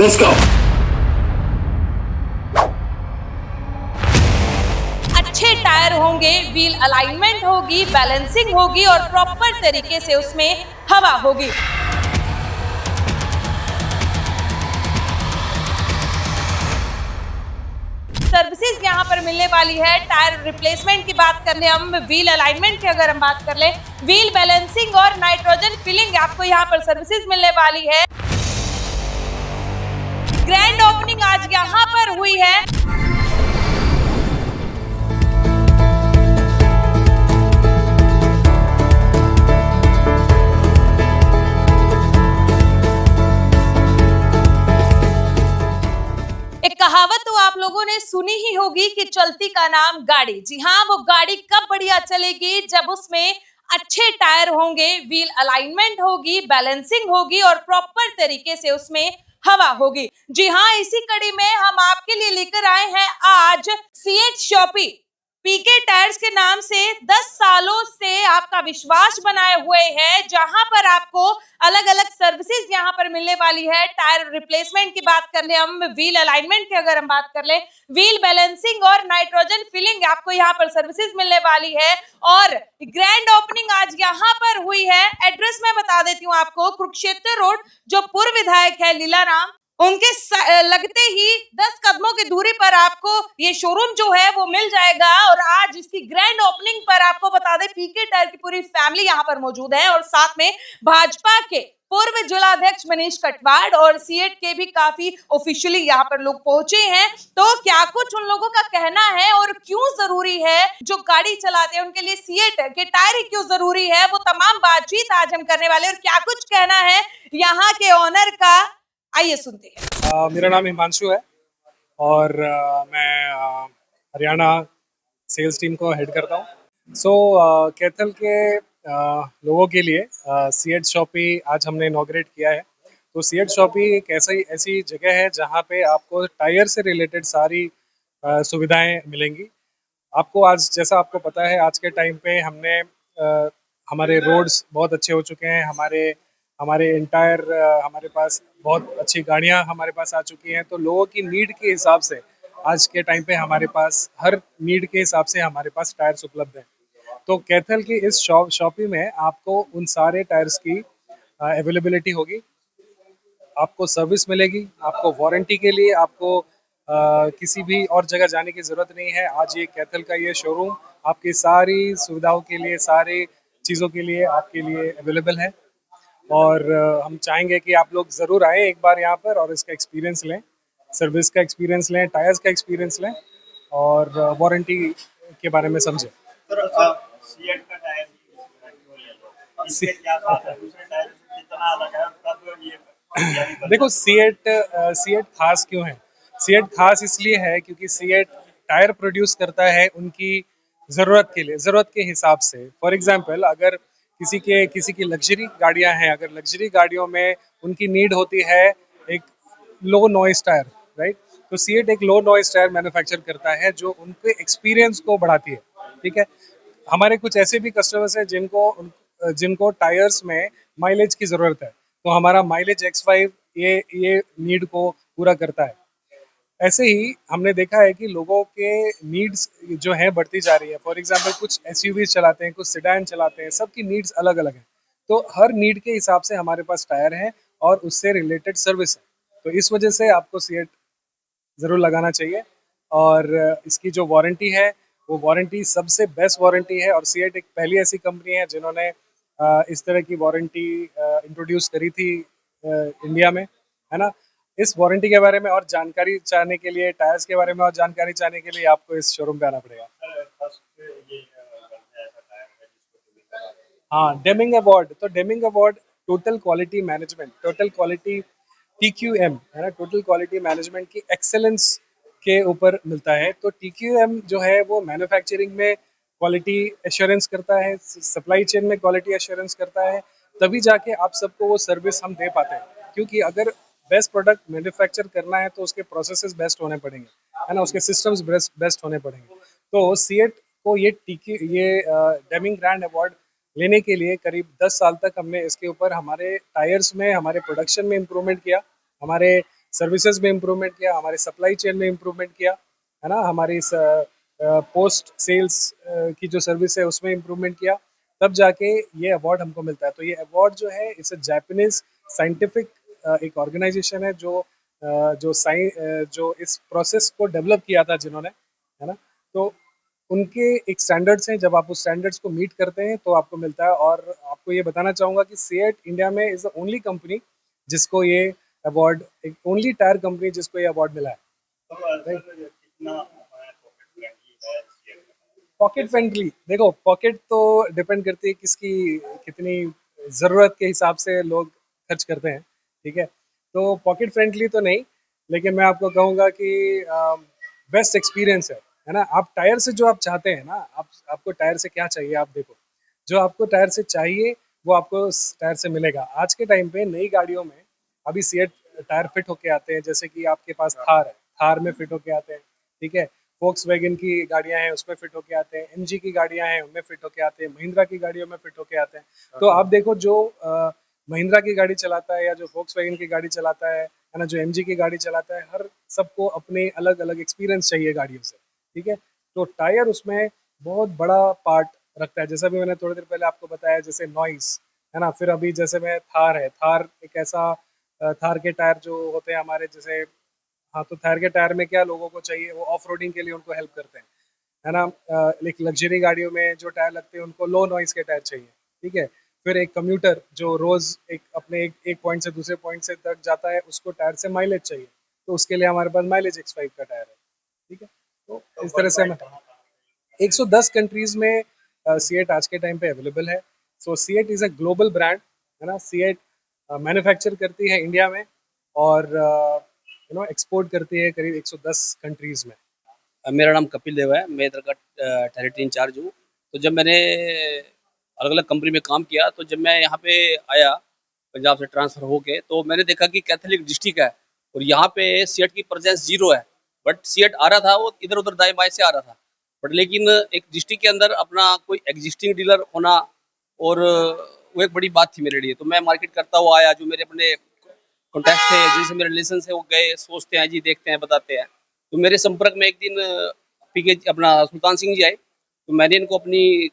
Let's go. अच्छे tyre होंगे, wheel alignment होगी, बैलेंसिंग होगी और प्रॉपर तरीके से उसमें हवा होगी। सर्विसेज यहाँ पर मिलने वाली है। टायर रिप्लेसमेंट की बात कर ले हम, व्हील अलाइनमेंट की अगर हम बात कर ले, व्हील बैलेंसिंग और नाइट्रोजन फिलिंग आपको यहाँ पर सर्विसेज मिलने वाली है। ग्रैंड ओपनिंग आज यहाँ पर हुई है। एक कहावत तो आप लोगों ने सुनी ही होगी कि चलती का नाम गाड़ी। जी हाँ, वो गाड़ी कब बढ़िया चलेगी जब उसमें अच्छे टायर होंगे, व्हील अलाइनमेंट होगी, बैलेंसिंग होगी और प्रॉपर तरीके से उसमें हवा होगी। जी हाँ, इसी कड़ी में हम आपके लिए लेकर आए हैं आज सीएट शॉपी। पीके टायर्स के नाम से 10 सालों से आपका विश्वास बनाए हुए हैं, जहां पर आपको अलग अलग सर्विसेज यहाँ पर मिलने वाली है। टायर रिप्लेसमेंट की बात कर ले हम, व्हील अलाइनमेंट की अगर हम बात कर ले, व्हील बैलेंसिंग और नाइट्रोजन फिलिंग आपको यहाँ पर सर्विसेज मिलने वाली है। और ग्रैंड ओपनिंग आज यहाँ पर हुई है। एड्रेस मैं बता देती हूँ आपको, कुरुक्षेत्र रोड, जो पूर्व विधायक है लीलाराम, उनके लगते ही 10 कदमों की दूरी पर आपको ये शोरूम जो है वो मिल जाएगा। और आज इसकी ग्रैंड ओपनिंग पर आपको बता दें, पीके टायर की पूरी फैमिली यहाँ पर मौजूद है और साथ में भाजपा के पूर्व जिलाध्यक्ष मनीष कटवाड़ और सीएट के भी काफी ऑफिशियली यहाँ पर लोग पहुंचे हैं। तो क्या कुछ उन लोगों का कहना है और क्यों जरूरी है, जो गाड़ी चलाते हैं उनके लिए सीएट के टायर ही क्यों जरूरी है, वो तमाम बातचीत आज हम करने वाले। और क्या कुछ कहना है यहाँ के ओनर का, आइए सुनते हैं। मेरा नाम हिमांशु है और मैं हरियाणा सेल्स टीम को हेड करता हूँ। कैथल के लोगों के लिए सीएट शॉपी आज हमने इनॉग्रेट किया है। तो सीएट शॉपी एक ऐसी जगह है जहाँ पे आपको टायर से रिलेटेड सारी सुविधाएं मिलेंगी। आपको आज, जैसा आपको पता है, आज के टाइम पे हमारे रोड्स बहुत अच्छे हो चुके हैं, हमारे इंटायर हमारे पास बहुत अच्छी गाड़ियां हमारे पास आ चुकी हैं। तो लोगों की नीड के हिसाब से आज के टाइम पे हमारे पास हर नीड के हिसाब से हमारे पास टायर्स उपलब्ध हैं। तो कैथल की इस शॉपी में आपको उन सारे टायर्स की अवेलेबिलिटी होगी, आपको सर्विस मिलेगी, आपको वारंटी के लिए आपको किसी भी और जगह जाने की ज़रूरत नहीं है। आज ये कैथल का ये शोरूम आपकी सारी सुविधाओं के लिए, सारी चीज़ों के लिए आपके लिए अवेलेबल है। और हम चाहेंगे कि आप लोग ज़रूर आएँ एक बार यहाँ पर और इसका एक्सपीरियंस लें, सर्विस का एक्सपीरियंस लें, टायर्स का एक्सपीरियंस लें और वारंटी के बारे में समझें। सीएट का टायर क्यों ले लो? इससे क्या बात है? दूसरे टायर से कितना अलग है? कब ये देखो, सीएट खास क्यों है? सीएट खास इसलिए है क्योंकि सीएट टायर प्रोड्यूस करता है उनकी ज़रूरत के लिए, ज़रूरत के हिसाब से। फॉर एग्जांपल, अगर किसी की लग्जरी गाड़ियां हैं, अगर लग्जरी गाड़ियों में उनकी नीड होती है एक लो नॉइस टायर, राइट? तो सीएट एक लो नॉइस टायर मैन्युफैक्चर करता है जो उनके एक्सपीरियंस को बढ़ाती है। ठीक है, हमारे कुछ ऐसे भी कस्टमर्स हैं जिनको टायर्स में माइलेज की ज़रूरत है, तो हमारा माइलेज X5 ये नीड को पूरा करता है। ऐसे ही हमने देखा है कि लोगों के नीड्स जो है बढ़ती जा रही है। फॉर एग्जांपल, कुछ एसयूवीज चलाते हैं, कुछ सेडान चलाते हैं, सबकी नीड्स अलग अलग हैं। तो हर नीड के हिसाब से हमारे पास टायर है और उससे रिलेटेड सर्विस है। तो इस वजह से आपको सीएट ज़रूर लगाना चाहिए। और इसकी जो वारंटी है वो वारंटी सबसे बेस्ट वारंटी है। और सीएट एक पहली ऐसी कंपनी है जिन्होंने इस तरह की वारंटी इंट्रोड्यूस करी थी इंडिया में, है ना? इस वारंटी के बारे में और जानकारी चाहने के लिए, टायर्स के बारे में और जानकारी चाहने के लिए आपको इस शोरूम पे आना पड़ेगा। हाँ, डेमिंग अवार्ड। तो Deming award total quality management, total quality TQM, है ना, टोटल क्वालिटी मैनेजमेंट की एक्सेलेंस के ऊपर मिलता है। तो TQM जो है वो मैन्युफैक्चरिंग में क्वालिटी एश्योरेंस करता है, सप्लाई चेन में क्वालिटी एश्योरेंस करता है, तभी जाके आप सबको वो सर्विस हम दे पाते हैं। क्योंकि अगर बेस्ट प्रोडक्ट मैन्युफैक्चर करना है तो उसके प्रोसेसेस बेस्ट होने पड़ेंगे, है ना, उसके सिस्टम्स बेस्ट होने पड़ेंगे। तो सीएट को ये डेमिंग ग्रैंड अवार्ड लेने के लिए करीब 10 साल तक हमने इसके ऊपर हमारे टायर्स में, हमारे प्रोडक्शन में इम्प्रूवमेंट किया, हमारे सर्विसेज में इम्प्रूवमेंट किया, हमारे सप्लाई चेन में इम्प्रूवमेंट किया, है ना, हमारी पोस्ट सेल्स की जो सर्विस है उसमें इम्प्रूवमेंट किया, तब जाके ये अवार्ड हमको मिलता है। तो ये अवार्ड जो है इट्स अ जापानीज साइंटिफिक एक ऑर्गेनाइजेशन है जो इस प्रोसेस को डेवलप किया था जिन्होंने, है ना। तो उनके एक स्टैंडर्ड्स हैं, जब आप उस स्टैंडर्ड्स को मीट करते हैं तो आपको मिलता है। और आपको ये बताना चाहूँगा कि सीएट इंडिया में इज़ द ओनली कंपनी जिसको ये अवार्ड, एक ओनली टायर कंपनी जिसको ये अवार्ड मिला है। तो राइट। सर कितना पॉकेट फ्रेंडली है सीएट का? पॉकेट फ्रेंडली, देखो पॉकेट तो डिपेंड करती है किसकी कितनी ज़रूरत के हिसाब से लोग खर्च करते हैं, ठीक है। तो पॉकेट फ्रेंडली तो नहीं, लेकिन मैं आपको कहूँगा कि बेस्ट एक्सपीरियंस है ना। आप टायर से जो आप चाहते हैं ना, आपको टायर से क्या चाहिए, आप देखो जो आपको टायर से चाहिए वो आपको टायर से मिलेगा। आज के टाइम पे नई गाड़ियों में अभी सीएट टायर फिट होके आते हैं, जैसे कि आपके पास थार है, थार में फिट होके आते हैं, ठीक है। वोक्सवैगन की गाड़ियां हैं उसमें फिट होके आते हैं, एमजी की गाड़ियां हैं उनमें फिट होके आते हैं, महिंद्रा की गाड़ियों में फिट होके आते हैं। तो आप देखो जो महिंद्रा की गाड़ी चलाता है या जो वोक्सवैगन की गाड़ी चलाता है ना, जो एमजी की गाड़ी चलाता है, हर सबको अपने अलग अलग एक्सपीरियंस चाहिए गाड़ियों से, ठीक है। तो टायर उसमें बहुत बड़ा पार्ट रखता है, जैसा भी मैंने थोड़ी देर पहले आपको बताया, जैसे नॉइस, है ना। फिर अभी जैसे मैं थार है, थार एक ऐसा थार के टायर जो होते हैं हमारे जैसे, हाँ, तो थार के टायर में क्या लोगों को चाहिए, वो ऑफ रोडिंग के लिए उनको हेल्प करते हैं, है ना। एक लग्जरी गाड़ियों में जो टायर लगते हैं उनको लो नॉइस के टायर चाहिए, ठीक है। फिर एक कम्यूटर जो रोज एक पॉइंट से दूसरे पॉइंट से तक जाता है, उसको टायर से माइलेज चाहिए, तो उसके लिए हमारे पास माइलेज X5 का टायर है, ठीक है। तो तो इस तरह वर्ल्ड से वाइड हम कहाँ कहाँ? 110 कंट्रीज में सीएट आज के टाइम पे अवेलेबल है। So CEAT is a global brand, है ना। सीएट मैन्युफैक्चर करती है इंडिया में और एक्सपोर्ट करती है करीब 110 कंट्रीज में। मेरा नाम कपिल देव है, मैं इधर का टेरिटरी इंचार्ज हूँ। तो जब मैंने अलग-अलग कंपनी में काम किया, तो जब मैं यहाँ पे आया पंजाब से ट्रांसफ़र होके, तो मैंने देखा कि कैथोलिक डिस्ट्रिक्ट है और यहाँ पे सीएट की प्रेज़ेंस ज़ीरो है। बट सीएट आ रहा था, वो इधर-उधर दाएँ-बाएँ से आ रहा था। बट लेकिन एक डिस्ट्रिक्ट के अंदर अपना कोई एक्जिस्टिंग डीलर होना और वो एक बड़ी बात थी मेरे लिए। तो मैं मार्केट करता हुआ आया, जो मेरे अपने कॉन्टैक्ट थे, जिनसे मेरे रिलेशंस है, वो गए, सोचते हैं जी, देखते हैं, बताते हैं। तो मेरे संपर्क में एक दिन पीके अपना सुल्तान सिंह जी आए, तो मैंने इनको अपनी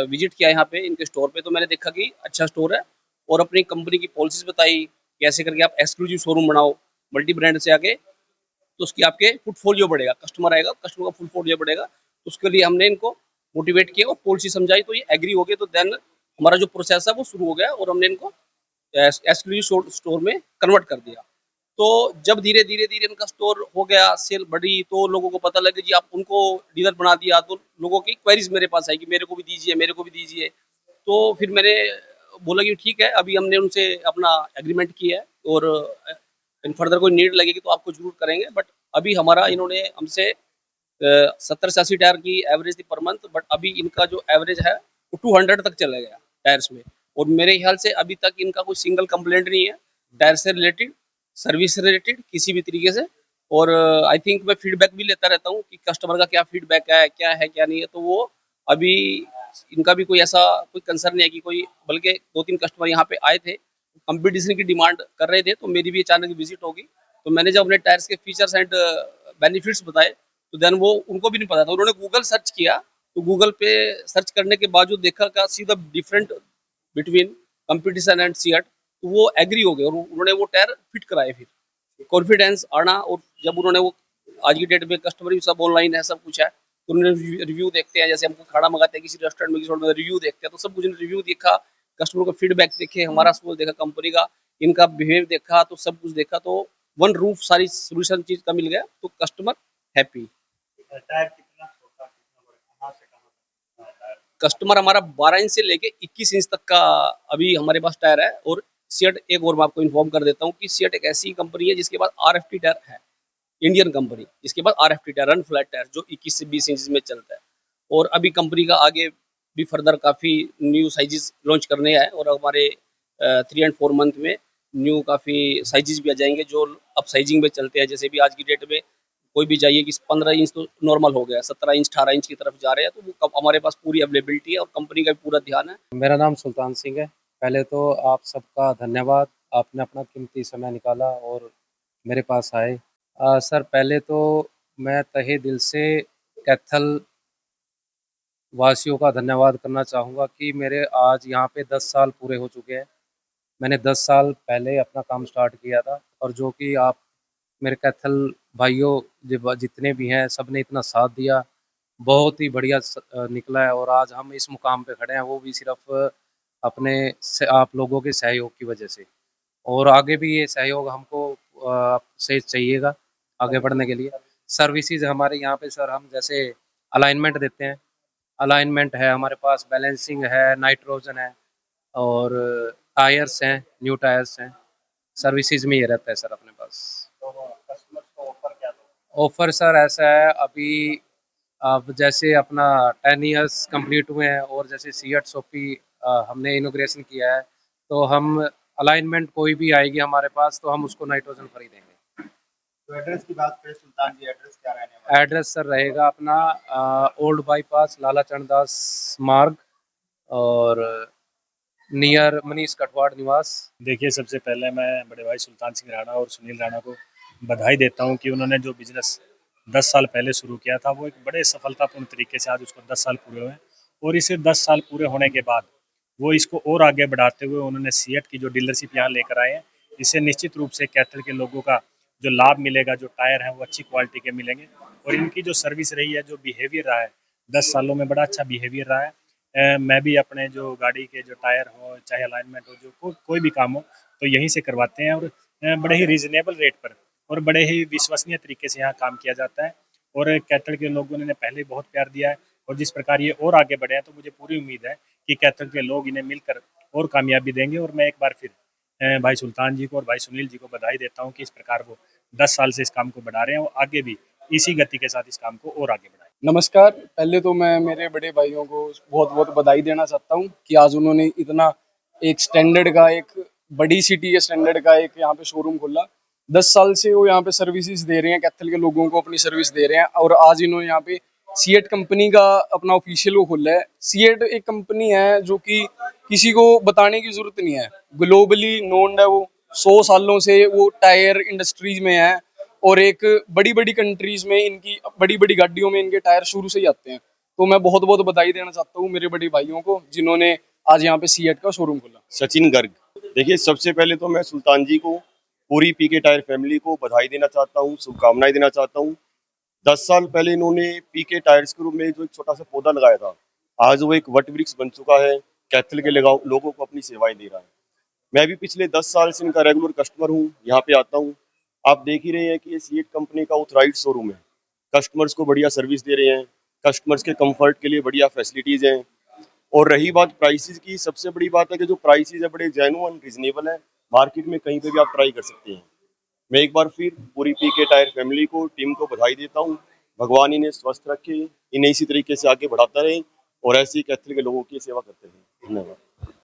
विजिट किया यहाँ पे इनके स्टोर पे। तो मैंने देखा कि अच्छा स्टोर है और अपनी कंपनी की पॉलिसीज बताई, कैसे करके आप एक्सक्लूसिव शोरूम बनाओ, मल्टी ब्रांड से आगे, तो उसकी आपके फुटफोलियो बढ़ेगा, कस्टमर आएगा, कस्टमर का फुटफोलियो बढ़ेगा। तो उसके लिए हमने इनको मोटिवेट किया और पॉलिसी समझाई, तो ये एग्री हो गए। तो देन हमारा जो प्रोसेस है वो शुरू हो गया और हमने इनको एक्सक्लूसिव स्टोर में कन्वर्ट कर दिया। तो जब धीरे-धीरे उनका स्टोर हो गया, सेल बढ़ी, तो लोगों को पता लगा जी, आप उनको डीलर बना दिया, तो लोगों की क्वेरीज़ मेरे पास आई कि मेरे को भी दीजिए, मेरे को भी दीजिए। तो फिर मैंने बोला कि ठीक है, अभी हमने उनसे अपना एग्रीमेंट किया है और इन फर्दर कोई नीड लगेगी तो आपको ज़रूर करेंगे। बट अभी हमारा इन्होंने हमसे 70 से 80 टायर की एवरेज थी पर मंथ, बट अभी इनका जो एवरेज है वो 200 तक चला गया टायर्स में। और मेरे ख्याल से अभी तक इनका कोई सिंगल कंप्लेंट नहीं है टायर से रिलेटेड, सर्विस से रिलेटेड, किसी भी तरीके से। और आई थिंक मैं फीडबैक भी लेता रहता हूँ कि कस्टमर का क्या फीडबैक है क्या नहीं है। तो वो अभी इनका भी कोई ऐसा कोई कंसर्न नहीं है कि कोई, बल्कि 2-3 कस्टमर यहाँ पे आए थे, कंपटीशन की डिमांड कर रहे थे, तो मेरी भी अचानक विजिट होगी। तो मैंने जब अपने टायर्स के फीचर्स एंड बेनिफिट्स बताए, तो देन वो उनको भी नहीं पता था। उन्होंने गूगल सर्च किया, तो गूगल पे सर्च करने के बावजूद देखा का see the different between competition and CEAT, तो वो एग्री हो गए और उन्होंने वो टायर फिट कराए। फिर कॉन्फिडेंस आना, और जब उन्होंने वो, आज की डेट में कस्टमर भी सब ऑनलाइन है, सब कुछ है, तो उन्होंने रिव्यू देखते हैं, जैसे हमको खाना मंगाते हैं किसी रेस्टोरेंट में, किसी होटल में, रिव्यू देखते हैं, तो सब कुछ रिव्यू देखा, कस्टमर का फीडबैक देखे, हमारा स्कोर देखा कंपनी का, इनका बिहेव देखा, तो सब कुछ देखा, तो वन रूफ सारी सोल्यूशन चीज का मिल गया, तो कस्टमर हैप्पी। टायर कितना छोटा, कितना बड़ा, कहाँ से कहाँ तक टायर? कस्टमर हमारा 12 इंच से लेके 21 इंच तक का अभी हमारे पास टायर है। और सिएट, एक और मैं आपको इन्फॉर्म कर देता हूँ कि सिएट एक ऐसी कंपनी है जिसके पास आरएफटी टायर है, इंडियन कंपनी, इसके पास RFT tyre, run flat tyre, जो 21 से 20 इंच में चलता है। और अभी कंपनी का आगे भी फर्दर काफ़ी न्यू साइजेस लॉन्च करने हैं, और हमारे 3 and 4 मंथ में न्यू काफ़ी साइजेस भी आ जाएंगे जो अब साइजिंग में चलते हैं। जैसे भी आज की डेट में कोई भी चाहिए कि 15 इंच तो नॉर्मल हो गया, 17 इंच 18 इंच की तरफ जा रहे हैं, तो वो हमारे पास पूरी अवेलेबिलिटी है और कंपनी का भी पूरा ध्यान है। मेरा नाम सुल्तान सिंह है। पहले तो आप सबका धन्यवाद, आपने अपना कीमती समय निकाला और मेरे पास आए। सर पहले तो मैं तहे दिल से कैथल वासियों का धन्यवाद करना चाहूँगा कि मेरे आज यहाँ पे 10 साल पूरे हो चुके हैं। मैंने 10 साल पहले अपना काम स्टार्ट किया था और जो कि आप मेरे कैथल भाइयों जितने भी हैं सब ने इतना साथ दिया, बहुत ही बढ़िया निकला है और आज हम इस मुकाम पे खड़े हैं, वो भी सिर्फ अपने आप लोगों के सहयोग की वजह से। और आगे भी ये सहयोग हमको से चाहिएगा आगे बढ़ने के लिए। सर्विसेज हमारे यहाँ पे सर हम जैसे अलाइनमेंट देते हैं, अलाइनमेंट है हमारे पास, बैलेंसिंग है, नाइट्रोजन है और टायर्स हैं, न्यू टायर्स हैं। सर्विसेज में ये रहता है सर अपने पास। तो कस्टमर्स को ऑफर क्या दो? ऑफर सर ऐसा है अभी, अब जैसे अपना 10 इयर्स कंप्लीट हुए हैं और जैसे सीएट सोफी हमने इनोग्रेशन किया है, तो हम अलाइनमेंट कोई भी आएगी हमारे पास तो हम उसको नाइट्रोजन फ्री देंगे। तो एड्रेस की बात करें सुल्तान जी, एड्रेस क्या रहने वाला है? एड्रेस सर रहेगा अपना ओल्ड बाईपास लाला चरणदास मार्ग और नियर मनीष कटवाड़ निवास। देखिए, सबसे पहले मैं बड़े भाई सुल्तान सिंह राणा और सुनील राणा को बधाई देता हूं कि उन्होंने जो बिज़नेस 10 साल पहले शुरू किया था, वो एक बड़े सफलतापूर्ण तरीके से आज उसको 10 साल पूरे हुए हैं और इसे 10 साल पूरे होने के बाद वो इसको और आगे बढ़ाते हुए उन्होंने सीएट की जो डीलरशिप यहाँ लेकर आए हैं, इससे निश्चित रूप से कैथल के लोगों का जो लाभ मिलेगा, जो टायर हैं वो अच्छी क्वालिटी के मिलेंगे और इनकी जो सर्विस रही है, जो बिहेवियर रहा है 10 सालों में, बड़ा अच्छा बिहेवियर रहा है। मैं भी अपने जो गाड़ी के जो टायर हो, चाहे अलाइनमेंट हो, जो कोई भी काम हो, तो यहीं से करवाते हैं और बड़े ही रीज़नेबल रेट पर और बड़े ही विश्वसनीय तरीके से यहाँ काम किया जाता है और कैथल के लोगों ने पहले बहुत प्यार दिया है और जिस प्रकार ये और आगे बढ़े हैं, तो मुझे पूरी उम्मीद है कि कैथल के लोग इन्हें मिलकर और कामयाबी देंगे और मैं एक बार फिर भाई सुल्तान जी को और भाई सुनील जी को बधाई देता हूँ कि इस प्रकार वो 10 साल से इस काम को बढ़ा रहे हैं और आगे भी इसी गति के साथ इस काम को और आगे बढ़ाएं। नमस्कार। पहले तो मैं मेरे बड़े भाइयों को बहुत बहुत बधाई देना चाहता हूँ कि आज उन्होंने इतना एक स्टैंडर्ड का, एक बड़ी सिटी के स्टैंडर्ड का एक यहाँ पे शोरूम खोला। 10 साल से वो यहाँ पे सर्विसेज दे रहे हैं, कैथल के लोगों को अपनी सर्विस दे रहे हैं और आज इन्होंने यहाँ पे सीएट कंपनी का अपना ऑफिशियल वो खोला है। सीएट एक कंपनी है जो कि किसी को बताने की जरूरत नहीं है, ग्लोबली नोन्ड है। वो 100 सालों से वो टायर इंडस्ट्रीज में है और एक बड़ी बड़ी कंट्रीज में इनकी बड़ी बड़ी गाड़ियों में इनके टायर शुरू से ही आते हैं। तो मैं बहुत बहुत बधाई देना चाहता हूँ मेरे बड़े भाइयों को जिन्होंने आज यहाँ पे सीएट का शोरूम खोला। सचिन गर्ग। देखिए, सबसे पहले तो मैं सुल्तान जी को, पूरी पीके टायर फैमिली को बधाई देना चाहता हूँ, शुभकामनाएं देना चाहता हूँ। 10 साल पहले इन्होंने पीके टायर्स के रूप में जो एक छोटा सा पौधा लगाया था, आज वो एक वट वृक्ष बन चुका है, कैथल के लोगों को अपनी सेवाएं दे रहा है। मैं भी पिछले 10 साल से इनका रेगुलर कस्टमर हूँ, यहाँ पे आता हूँ। आप देख ही रहे हैं कि ये सीएट कंपनी का ऑथराइज्ड शोरूम है। कस्टमर्स को बढ़िया सर्विस दे रहे हैं, कस्टमर्स के कंफर्ट के लिए बढ़िया फैसिलिटीज़ हैं। और रही बात प्राइसेस की, सबसे बड़ी बात है कि जो प्राइसेस है बड़े जेन्युइन रीजनेबल है, मार्केट में कहीं पे भी आप ट्राई कर सकते हैं। मैं एक बार फिर पूरी पीके टायर फैमिली को, टीम को बधाई देता हूँ। भगवान इन्हें स्वस्थ रखे, इन्हें इसी तरीके से आगे बढ़ाता रहे और ऐसे ही कैथल के लोगों की सेवा करते रहे। धन्यवाद।